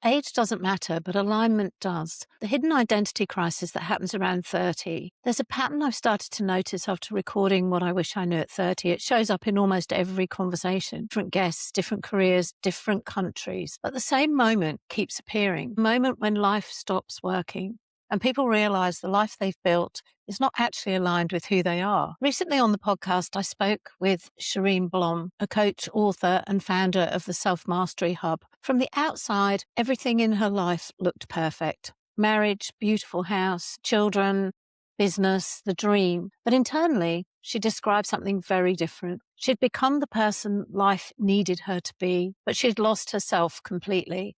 age doesn't matter, but alignment does. The hidden identity crisis that happens around 30. There's a pattern I've started to notice after recording What I Wish I Knew at 30. It shows up in almost every conversation. Different guests, different careers, different countries. But the same moment keeps appearing. The moment when life stops working and people realize the life they've built is not actually aligned with who they are. Recently on the podcast, I spoke with Shireen Blom, a coach, author, and founder of the Self-Mastery Hub. From the outside, everything in her life looked perfect. Marriage, beautiful house, children, business, the dream. But internally, she described something very different. She'd become the person life needed her to be, but she'd lost herself completely.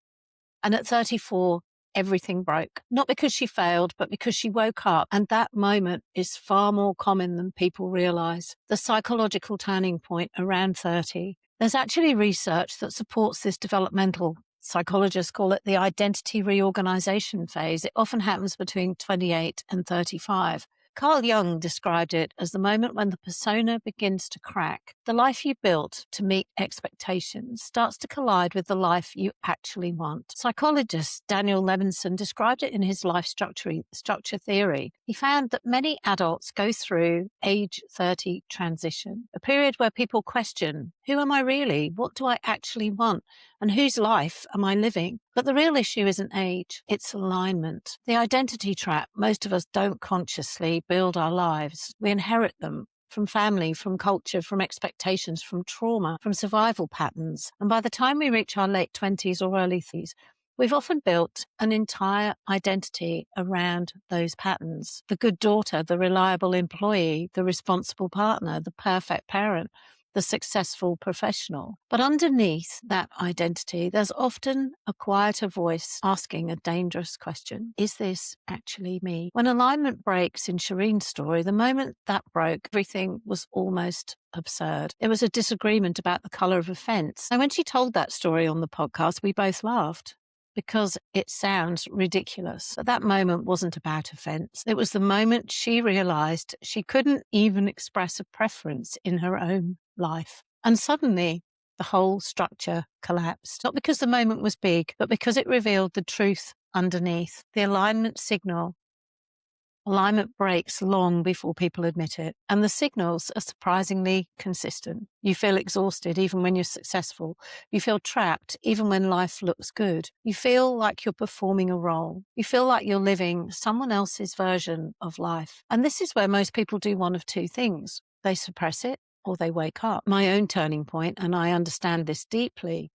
And at 34, everything broke. Not because she failed, but because she woke up. And that moment is far more common than people realize. The psychological turning point around 30. There's actually research that supports this developmental. Psychologists call it the identity reorganization phase. It often happens between 28 and 35. Jung described it as the moment when the persona begins to crack. The life you built to meet expectations starts to collide with the life you actually want. Psychologist Daniel Levinson described it in his life structure theory. He found that many adults go through age 30 transition, a period where people question, who am I really? What do I actually want? And whose life am I living? But the real issue isn't age, it's alignment. The identity trap, most of us don't consciously build our lives. We inherit them from family, from culture, from expectations, from trauma, from survival patterns. And by the time we reach our late 20s or early 30s, we've often built an entire identity around those patterns. The good daughter, the reliable employee, the responsible partner, the perfect parent, the successful professional. But underneath that identity, there's often a quieter voice asking a dangerous question. Is this actually me? When alignment breaks in Shireen's story, the moment that broke, everything was almost absurd. It was a disagreement about the color of a fence. And when she told that story on the podcast, we both laughed, because it sounds ridiculous. But that moment wasn't about offense. It was the moment she realized she couldn't even express a preference in her own life. And suddenly, the whole structure collapsed. Not because the moment was big, but because it revealed the truth underneath. The alignment signal. Alignment breaks long before people admit it. And the signals are surprisingly consistent. You feel exhausted even when you're successful. You feel trapped even when life looks good. You feel like you're performing a role. You feel like you're living someone else's version of life. And this is where most people do one of two things. They suppress it or they wake up. My own turning point, and I understand this deeply,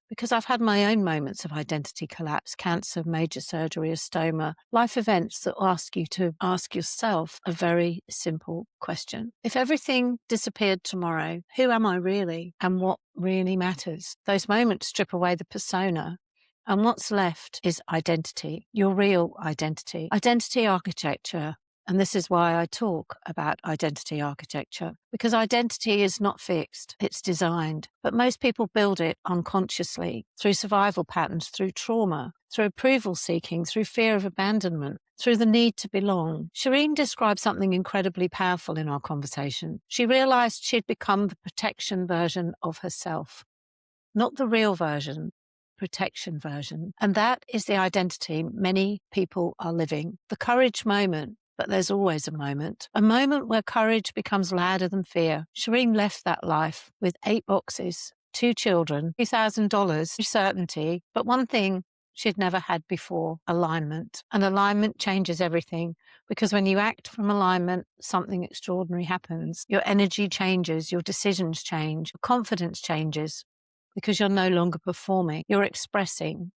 because I've had my own moments of identity collapse, cancer, major surgery, a stoma, life events that ask you to ask yourself a very simple question. If everything disappeared tomorrow, who am I really and what really matters? Those moments strip away the persona. And what's left is identity, your real identity. Identity architecture. And this is why I talk about identity architecture, because identity is not fixed, it's designed. But most people build it unconsciously through survival patterns, through trauma, through approval seeking, through fear of abandonment, through the need to belong. Shireen described something incredibly powerful in our conversation. She realized she'd become the protection version of herself, not the real version. Protection version. And that is the identity many people are living. The courage moment. But there's always a moment where courage becomes louder than fear. Shireen left that life with 8 boxes, 2 children, $2,000, certainty, but one thing she'd never had before, alignment. And alignment changes everything, because when you act from alignment, something extraordinary happens. Your energy changes, your decisions change, your confidence changes, because you're no longer performing, you're expressing.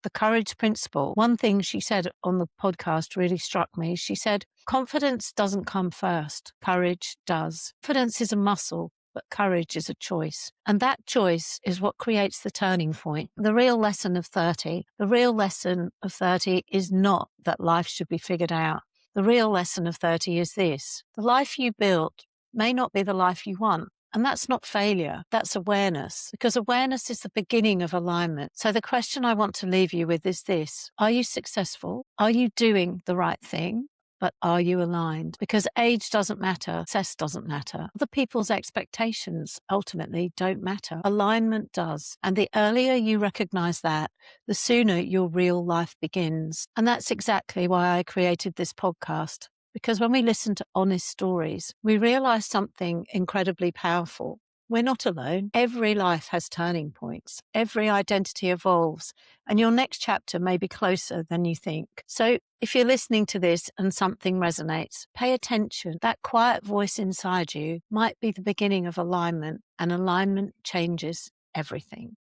The courage principle. One thing she said on the podcast really struck me. She said, confidence doesn't come first. Courage does. Confidence is a muscle, but courage is a choice. And that choice is what creates the turning point. The real lesson of 30 is not that life should be figured out. The real lesson of 30 is this. The life you built may not be the life you want. And that's not failure, that's awareness, because awareness is the beginning of alignment. So the question I want to leave you with is this. Are you successful? Are you doing the right thing? but are you aligned? Because age doesn't matter, success doesn't matter. Other people's expectations ultimately don't matter. Alignment does. And the earlier you recognize that, the sooner your real life begins. And that's exactly why I created this podcast. Because when we listen to honest stories, we realize something incredibly powerful. We're not alone. Every life has turning points. Every identity evolves, and your next chapter may be closer than you think. So if you're listening to this and something resonates, pay attention. That quiet voice inside you might be the beginning of alignment, and alignment changes everything.